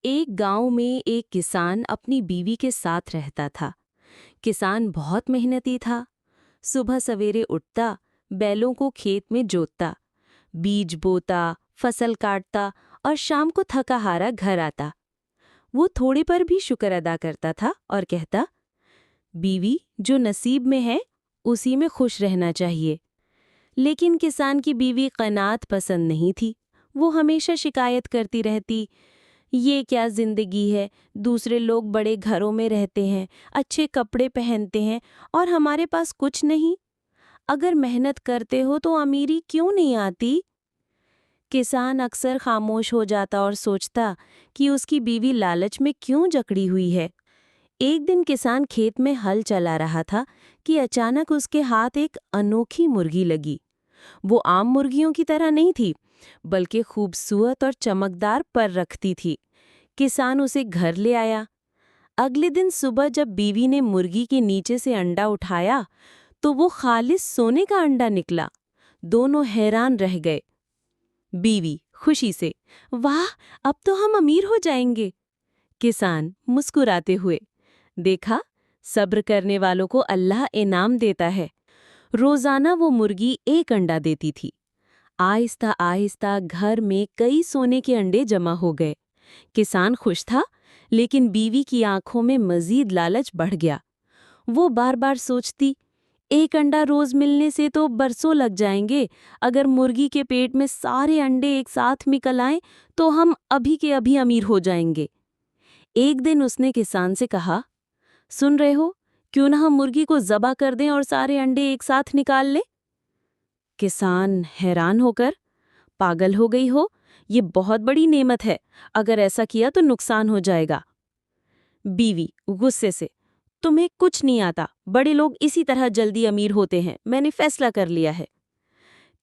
एक गांव में एक किसान अपनी बीवी के साथ रहता था। किसान बहुत मेहनती था। सुबह सवेरे उठता, बैलों को खेत में जोतता, बीज बोता, फसल काटता और शाम को थका हारा घर आता। वो थोड़े पर भी शुक्र अदा करता था और कहता, बीवी जो नसीब में है उसी में खुश रहना चाहिए। लेकिन किसान की बीवी कनात पसंद नहीं थी। वो हमेशा शिकायत करती रहती, ये क्या जिंदगी है, दूसरे लोग बड़े घरों में रहते हैं, अच्छे कपड़े पहनते हैं और हमारे पास कुछ नहीं। अगर मेहनत करते हो तो अमीरी क्यों नहीं आती? किसान अक्सर खामोश हो जाता और सोचता कि उसकी बीवी लालच में क्यों जकड़ी हुई है। एक दिन किसान खेत में हल चला रहा था कि अचानक उसके हाथ एक अनोखी मुर्गी लगी। वो आम मुर्गियों की तरह नहीं थी, बल्कि खूबसूरत और चमकदार पर रखती थी। किसान उसे घर ले आया। अगले दिन सुबह जब बीवी ने मुर्गी के नीचे से अंडा उठाया तो वो खालिस सोने का अंडा निकला। दोनों हैरान रह गए। बीवी खुशी से, वाह, अब तो हम अमीर हो जाएंगे। किसान मुस्कुराते हुए, देखा, सब्र करने वालों को अल्लाह इनाम देता है। रोजाना वो मुर्गी एक अंडा देती थी। आहिस्ता आहिस्ता घर में कई सोने के अंडे जमा हो गए। किसान खुश था, लेकिन बीवी की आंखों में मजीद लालच बढ़ गया। वो बार बार सोचती, एक अंडा रोज मिलने से तो बरसों लग जाएंगे। अगर मुर्गी के पेट में सारे अंडे एक साथ निकल आएं तो हम अभी के अभी अमीर हो जाएंगे। एक दिन उसने किसान से कहा, सुन रहे हो, क्यों ना हम मुर्गी को ज़बह कर दें और सारे अंडे एक साथ निकाल लें? किसान हैरान होकर, पागल हो गई हो, ये बहुत बड़ी नेमत है, अगर ऐसा किया तो नुकसान हो जाएगा। बीवी गुस्से से, तुम्हें कुछ नहीं आता, बड़े लोग इसी तरह जल्दी अमीर होते हैं, मैंने फैसला कर लिया है।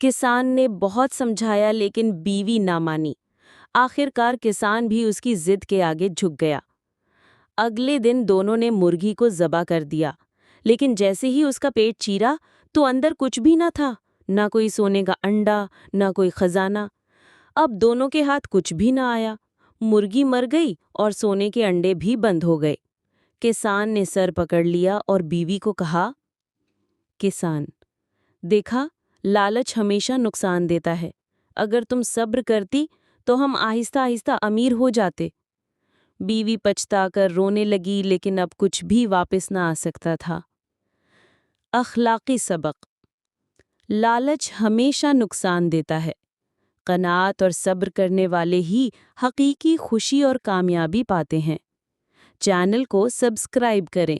किसान ने बहुत समझाया लेकिन बीवी ना मानी। आखिरकार किसान भी उसकी जिद के आगे झुक गया। अगले दिन दोनों ने मुर्गी को ज़बह कर दिया, लेकिन जैसे ही उसका पेट चीरा तो अंदर कुछ भी ना था, ना कोई सोने का अंडा, ना कोई खजाना। अब दोनों के हाथ कुछ भी ना आया। मुर्गी मर गई और सोने के अंडे भी बंद हो गए। किसान ने सर पकड़ लिया और बीवी को कहा, किसान, देखा, लालच हमेशा नुकसान देता है। अगर तुम सब्र करती तो हम आहिस्ता आहिस्ता अमीर हो जाते। बीवी पछताकर रोने लगी, लेकिन अब कुछ भी वापस ना आ सकता था। अखलाकी सबक, लालच हमेशा नुकसान देता है। कनात और सब्र करने वाले ही हकीकी खुशी और कामयाबी पाते हैं। चैनल को सब्सक्राइब करें।